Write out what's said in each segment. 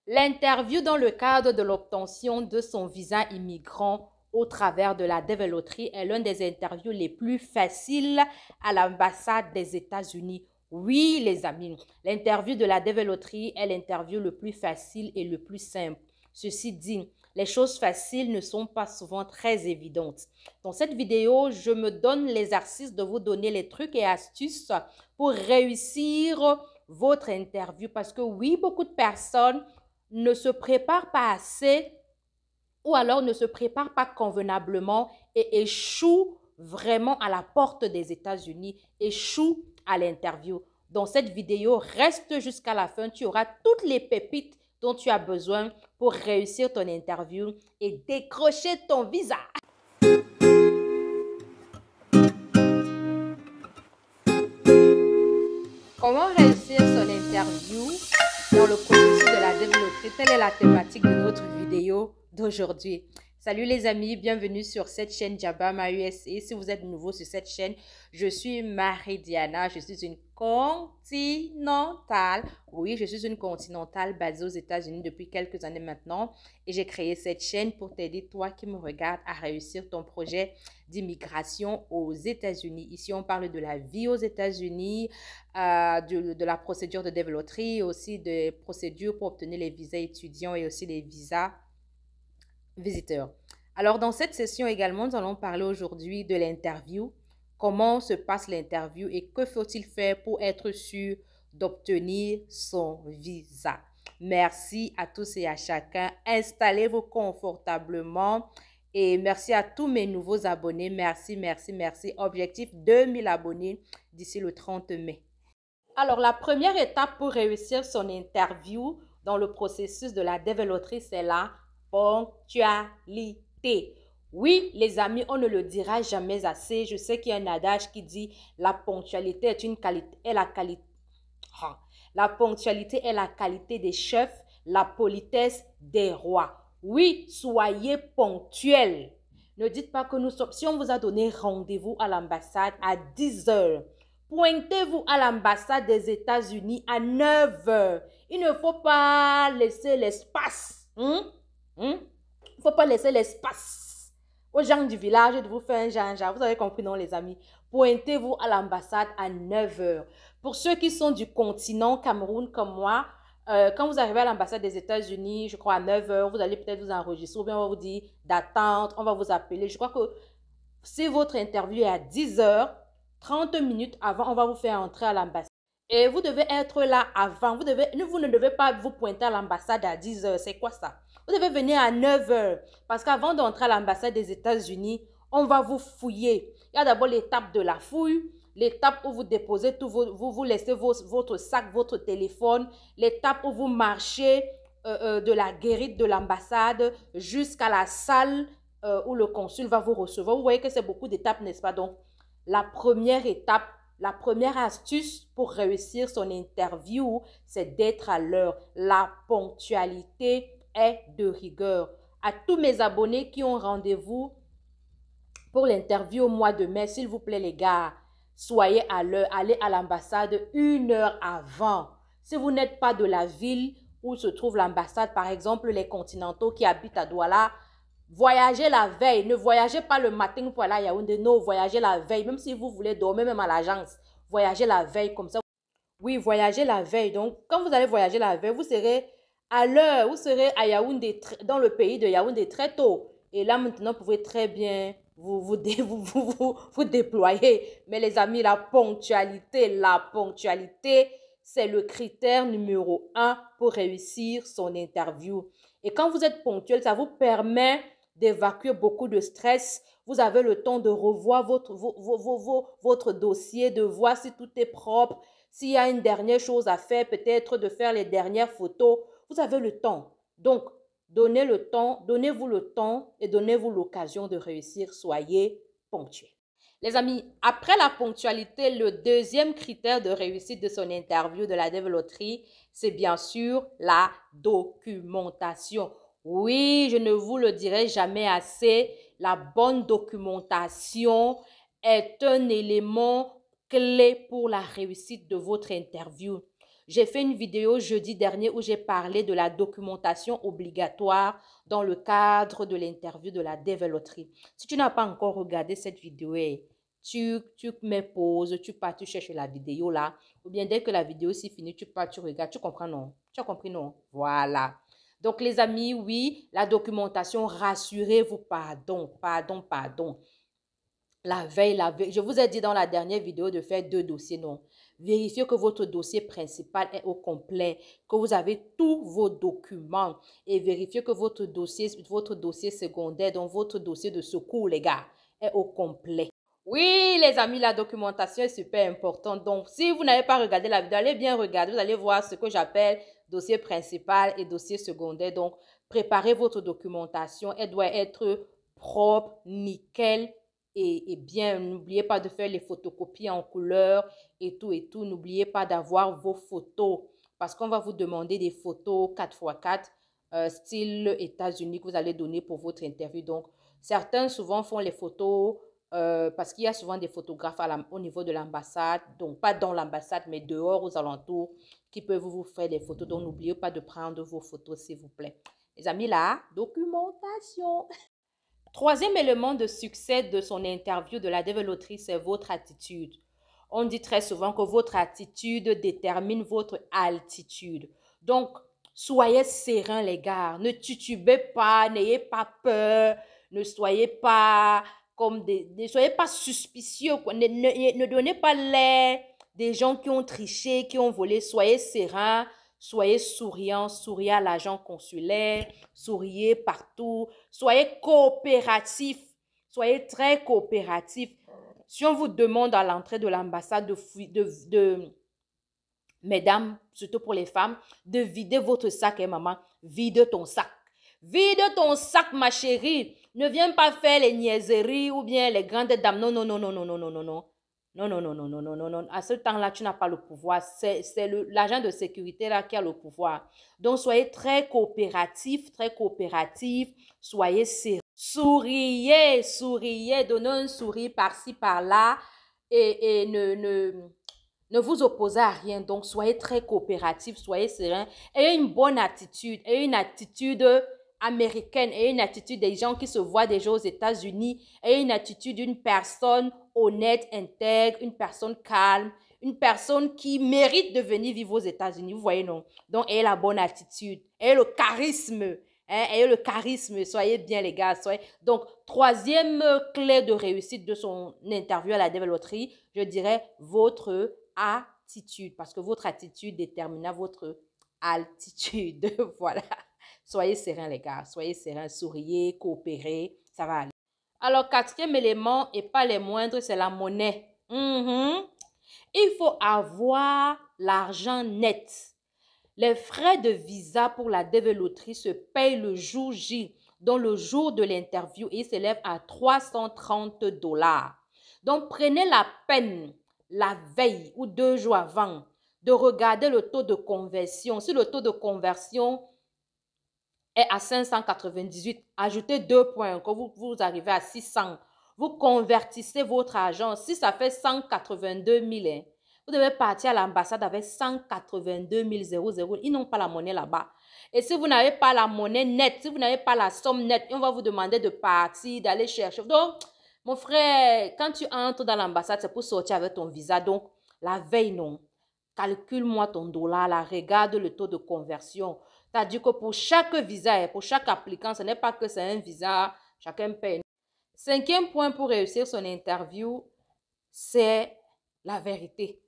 L'interview dans le cadre de l'obtention de son visa immigrant au travers de la développerie est l'un des interviews les plus faciles à l'ambassade des États-Unis. Oui, les amis, l'interview de la développerie est l'interview le plus facile et le plus simple. Ceci dit, les choses faciles ne sont pas souvent très évidentes. Dans cette vidéo, je me donne l'exercice de vous donner les trucs et astuces pour réussir votre interview. Parce que oui, beaucoup de personnes ne se préparent pas assez ou alors ne se préparent pas convenablement et échouent vraiment à la porte des États-Unis, échouent à l'interview. Dans cette vidéo, reste jusqu'à la fin, tu auras toutes les pépites dont tu as besoin pour réussir ton interview et décrocher ton visa. Comment réussir son interview dans le processus de la développerie? Telle est la thématique de notre vidéo d'aujourd'hui. Salut les amis, bienvenue sur cette chaîne Jabama USA. Si vous êtes nouveau sur cette chaîne, je suis Marie-Diana, je suis une continentale. Oui, je suis une continentale basée aux États-Unis depuis quelques années maintenant et j'ai créé cette chaîne pour t'aider, toi qui me regardes, à réussir ton projet d'immigration aux États-Unis. Ici, on parle de la vie aux États-Unis, de la procédure de développerie, aussi des procédures pour obtenir les visas étudiants et aussi les visas visiteurs. Alors, dans cette session également, nous allons parler aujourd'hui de l'interview. Comment se passe l'interview et que faut-il faire pour être sûr d'obtenir son visa? Merci à tous et à chacun. Installez-vous confortablement et merci à tous mes nouveaux abonnés. Merci, merci, merci. Objectif 2000 abonnés d'ici le 30 mai. Alors, la première étape pour réussir son interview dans le processus de la développerie, c'est la ponctualité. Oui, les amis, on ne le dira jamais assez. Je sais qu'il y a un adage qui dit la ponctualité est une qualité, est la qualité. La ponctualité est la qualité des chefs, la politesse des rois. Oui, soyez ponctuels. Ne dites pas que nous sommes. Si on vous a donné rendez-vous à l'ambassade à 10 heures, pointez-vous à l'ambassade des États-Unis à 9 heures. Il ne faut pas laisser l'espace. Il ne faut pas laisser l'espace aux gens du village de vous faire un genre. Vous avez compris, non, les amis? Pointez-vous à l'ambassade à 9 heures. Pour ceux qui sont du continent Cameroun comme moi, quand vous arrivez à l'ambassade des États-Unis, je crois à 9 heures, vous allez peut-être vous enregistrer ou bien on va vous dire d'attente, on va vous appeler. Je crois que si votre interview est à 10 heures, 30 minutes avant, on va vous faire entrer à l'ambassade. Et vous devez être là avant. Vous ne devez pas vous pointer à l'ambassade à 10 heures. C'est quoi ça? Vous devez venir à 9 heures. Parce qu'avant d'entrer à l'ambassade des États-Unis, on va vous fouiller. Il y a d'abord l'étape de la fouille, l'étape où vous déposez tout, vous laissez votre sac, votre téléphone, l'étape où vous marchez de la guérite de l'ambassade jusqu'à la salle où le consul va vous recevoir. Vous voyez que c'est beaucoup d'étapes, n'est-ce pas? Donc, la première étape, la première astuce pour réussir son interview, c'est d'être à l'heure. La ponctualité est de rigueur. À tous mes abonnés qui ont rendez-vous pour l'interview au mois de mai, s'il vous plaît les gars, soyez à l'heure. Allez à l'ambassade 1 heure avant. Si vous n'êtes pas de la ville où se trouve l'ambassade, par exemple les continentaux qui habitent à Douala, voyagez la veille. Ne voyagez pas le matin pour aller à Yaoundé. Non, voyagez la veille. Même si vous voulez dormir même à l'agence, voyagez la veille comme ça. Oui, voyagez la veille. Donc, quand vous allez voyager la veille, vous serez à l'heure. Vous serez à Yaoundé, dans le pays de Yaoundé très tôt. Et là, maintenant, vous pouvez très bien vous déployer. Mais les amis, la ponctualité, c'est le critère numéro 1 pour réussir son interview. Et quand vous êtes ponctuel, ça vous permet d'évacuer beaucoup de stress. Vous avez le temps de revoir votre dossier, de voir si tout est propre. S'il y a une dernière chose à faire, peut-être de faire les dernières photos. Vous avez le temps. Donc, donnez-vous le temps et donnez-vous l'occasion de réussir. Soyez ponctuel. Les amis, après la ponctualité, le deuxième critère de réussite de son interview de la développerie, c'est bien sûr la documentation. Oui, je ne vous le dirai jamais assez, la bonne documentation est un élément clé pour la réussite de votre interview. J'ai fait une vidéo jeudi dernier où j'ai parlé de la documentation obligatoire dans le cadre de l'interview de la développeur. Si tu n'as pas encore regardé cette vidéo, tu mets pause, tu pars, tu cherches la vidéo là, ou bien dès que la vidéo est finie, tu pars, tu regardes, tu comprends non? Tu as compris non? Voilà. Donc les amis, oui, la documentation, rassurez-vous, pardon. La veille, je vous ai dit dans la dernière vidéo de faire 2 dossiers, non. Vérifiez que votre dossier principal est au complet, que vous avez tous vos documents et vérifiez que votre dossier secondaire, donc votre dossier de secours, les gars, est au complet. Oui, les amis, la documentation est super importante. Donc, si vous n'avez pas regardé la vidéo, allez bien regarder. Vous allez voir ce que j'appelle dossier principal et dossier secondaire. Donc, préparez votre documentation. Elle doit être propre, nickel et bien. N'oubliez pas de faire les photocopies en couleur et tout et tout. N'oubliez pas d'avoir vos photos parce qu'on va vous demander des photos 4x4 style États-Unis que vous allez donner pour votre interview. Donc, certains souvent font les photos parce qu'il y a souvent des photographes au niveau de l'ambassade, donc pas dans l'ambassade, mais dehors, aux alentours, qui peuvent vous faire des photos. Donc, n'oubliez pas de prendre vos photos, s'il vous plaît. Les amis, la documentation. Troisième élément de succès de son interview de la développeuse, c'est votre attitude. On dit très souvent que votre attitude détermine votre altitude. Donc, soyez serein, les gars. Ne titubez pas, n'ayez pas peur, ne soyez pas ne soyez pas suspicieux, quoi. Ne donnez pas l'air des gens qui ont triché, qui ont volé. Soyez serein, soyez souriant, souriez à l'agent consulaire, souriez partout, soyez coopératif, soyez très coopératif. Si on vous demande à l'entrée de l'ambassade mesdames, surtout pour les femmes, de vider votre sac, maman, vide ton sac. Vide ton sac, ma chérie. Ne viens pas faire les niaiseries ou bien les grandes dames. Non, non, non, non, non, non, non, non, non. Non, non, non, non, non, non, non, non. À ce temps-là, tu n'as pas le pouvoir. C'est l'agent de sécurité là qui a le pouvoir. Donc, soyez très coopératif, très coopératif. Soyez sérieux. Souriez, donnez un sourire par-ci, par-là. Et ne vous opposez à rien. Donc, soyez très coopératif, soyez serein. Ayez une bonne attitude. Ayez une attitude américaine. Ayez une attitude des gens qui se voient déjà aux États-Unis. Ayez une attitude d'une personne honnête, intègre, une personne calme, une personne qui mérite de venir vivre aux États-Unis. Vous voyez, non? Donc, ayez la bonne attitude. Ayez le charisme. Ayez le charisme. Soyez bien, les gars. Donc, troisième clé de réussite de son interview à la développerie, je dirais votre attitude, parce que votre attitude détermina votre altitude. Voilà. Soyez serein, les gars. Soyez serein, souriez, coopérez. Ça va aller. Alors, quatrième élément, et pas les moindres, c'est la monnaie. Il faut avoir l'argent net. Les frais de visa pour la développeuse se payent le jour J, donc le jour de l'interview, et il s'élève à 330 $. Donc, prenez la peine la veille ou 2 jours avant de regarder le taux de conversion. Si le taux de conversion est à 598, ajoutez 2 points, quand vous arrivez à 600. Vous convertissez votre argent. Si ça fait 182 000, vous devez partir à l'ambassade avec 182 000. Ils n'ont pas la monnaie là-bas. Et si vous n'avez pas la monnaie nette, si vous n'avez pas la somme nette, on va vous demander de partir, d'aller chercher. Donc, mon frère, quand tu entres dans l'ambassade, c'est pour sortir avec ton visa. Donc, la veille, non. Calcule-moi ton dollar, là, regarde le taux de conversion. C'est-à-dire que pour chaque visa, pour chaque applicant, ce n'est pas que c'est un visa, chacun paye. Cinquième point pour réussir son interview, c'est la vérité.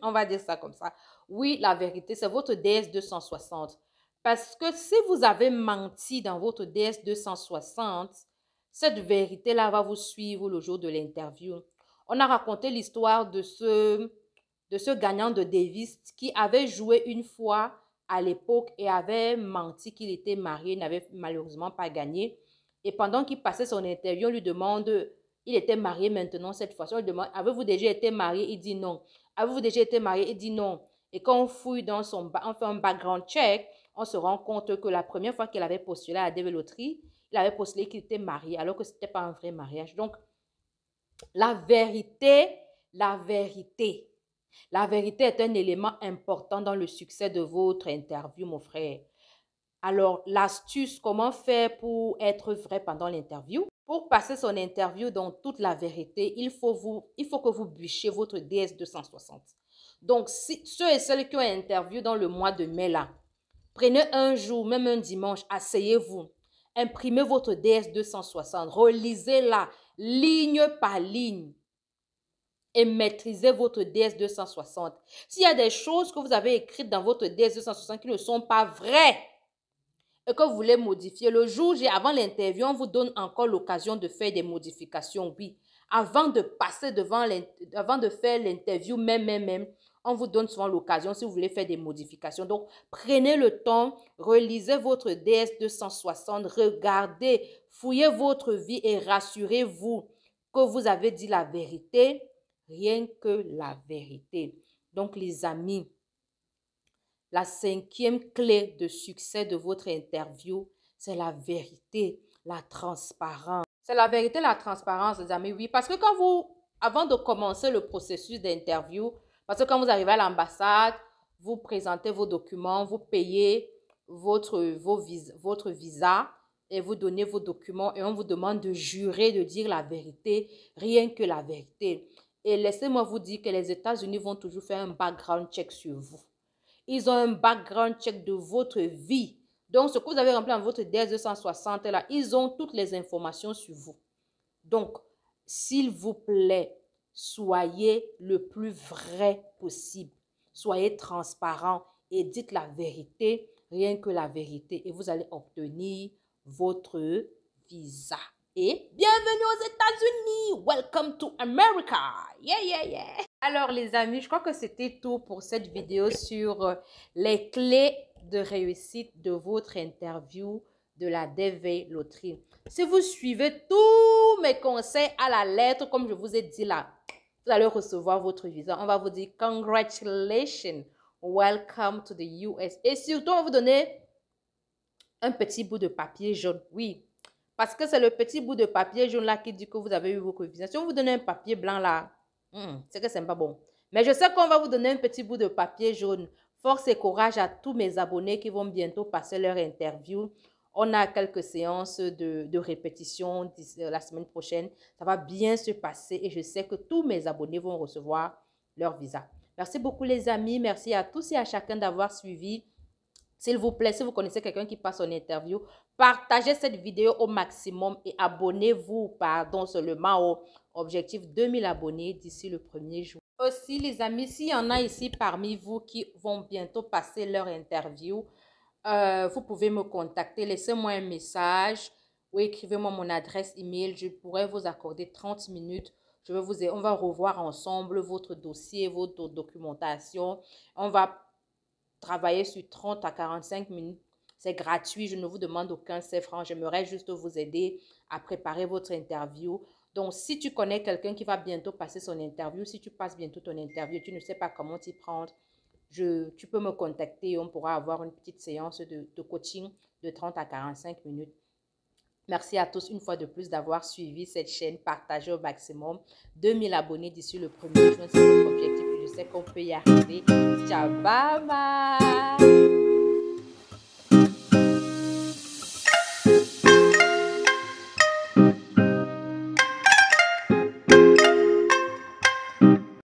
On va dire ça comme ça. Oui, la vérité, c'est votre DS 260. Parce que si vous avez menti dans votre DS 260, cette vérité-là va vous suivre le jour de l'interview. On a raconté l'histoire de ce gagnant de Davis qui avait joué une fois à l'époque et avait menti qu'il était marié, n'avait malheureusement pas gagné. Et pendant qu'il passait son interview, on lui demande, il était marié maintenant cette fois-ci, on lui demande, avez-vous déjà été marié? Il dit non. Avez-vous déjà été marié? Il dit non. Et quand on fouille dans on fait un background check, on se rend compte que la première fois qu'il avait postulé à la développerie, il avait postulé qu'il était marié, alors que ce n'était pas un vrai mariage. Donc, la vérité, La vérité est un élément important dans le succès de votre interview, mon frère. Alors, l'astuce, comment faire pour être vrai pendant l'interview? Pour passer son interview dans toute la vérité, il faut que vous bûchiez votre DS 260. Donc, si ceux et celles qui ont un interview dans le mois de mai là, prenez un jour, même un dimanche, asseyez-vous, imprimez votre DS 260, relisez-la ligne par ligne et maîtrisez votre DS 260. S'il y a des choses que vous avez écrites dans votre DS 260 qui ne sont pas vraies, et que vous voulez modifier, le jour J, avant l'interview, on vous donne encore l'occasion de faire des modifications, oui. Avant de passer avant de faire l'interview même, on vous donne souvent l'occasion si vous voulez faire des modifications. Donc, prenez le temps, relisez votre DS 260, regardez, fouillez votre vie et rassurez-vous que vous avez dit la vérité, rien que la vérité. Donc, les amis, la 5e clé de succès de votre interview, c'est la vérité, la transparence. C'est la vérité, la transparence, les amis, oui. Parce que avant de commencer le processus d'interview, parce que quand vous arrivez à l'ambassade, vous présentez vos documents, vous payez votre visa et vous donnez vos documents et on vous demande de jurer, de dire la vérité, rien que la vérité. Et laissez-moi vous dire que les États-Unis vont toujours faire un background check sur vous. Ils ont un background check de votre vie. Donc, ce que vous avez rempli dans votre DS 260, là, ils ont toutes les informations sur vous. Donc, s'il vous plaît, soyez le plus vrai possible. Soyez transparent et dites la vérité, rien que la vérité. Et vous allez obtenir votre visa. Et bienvenue aux États-Unis! Welcome to America! Yeah, yeah, yeah! Alors les amis, je crois que c'était tout pour cette vidéo sur les clés de réussite de votre interview de la DV Loterie. Si vous suivez tous mes conseils à la lettre, comme je vous ai dit là, vous allez recevoir votre visa. On va vous dire « Congratulations, welcome to the US ». Et surtout, on va vous donner un petit bout de papier jaune. Oui, parce que c'est le petit bout de papier jaune là qui dit que vous avez eu votre visa. Si on vous donne un papier blanc là, c'est que c'est pas bon. Mais je sais qu'on va vous donner un petit bout de papier jaune. Force et courage à tous mes abonnés qui vont bientôt passer leur interview. On a quelques séances de répétition la semaine prochaine. Ça va bien se passer et je sais que tous mes abonnés vont recevoir leur visa. Merci beaucoup les amis. Merci à tous et à chacun d'avoir suivi. S'il vous plaît, si vous connaissez quelqu'un qui passe son interview, partagez cette vidéo au maximum et abonnez-vous, seulement au objectif 2000 abonnés d'ici le 1er jour. Aussi, les amis, s'il y en a ici parmi vous qui vont bientôt passer leur interview, vous pouvez me contacter, laissez-moi un message ou écrivez-moi mon adresse email. Je pourrais vous accorder 30 minutes. On va revoir ensemble votre dossier, votre documentation. On va travailler sur 30 à 45 minutes. C'est gratuit, je ne vous demande aucun CFA. J'aimerais juste vous aider à préparer votre interview. Donc, si tu connais quelqu'un qui va bientôt passer son interview, si tu passes bientôt ton interview, tu ne sais pas comment t'y prendre, tu peux me contacter et on pourra avoir une petite séance de coaching de 30 à 45 minutes. Merci à tous une fois de plus d'avoir suivi cette chaîne. Partagez au maximum. 2000 abonnés d'ici le 1er juin, c'est notre objectif et je sais qu'on peut y arriver. Ciao, bye bye!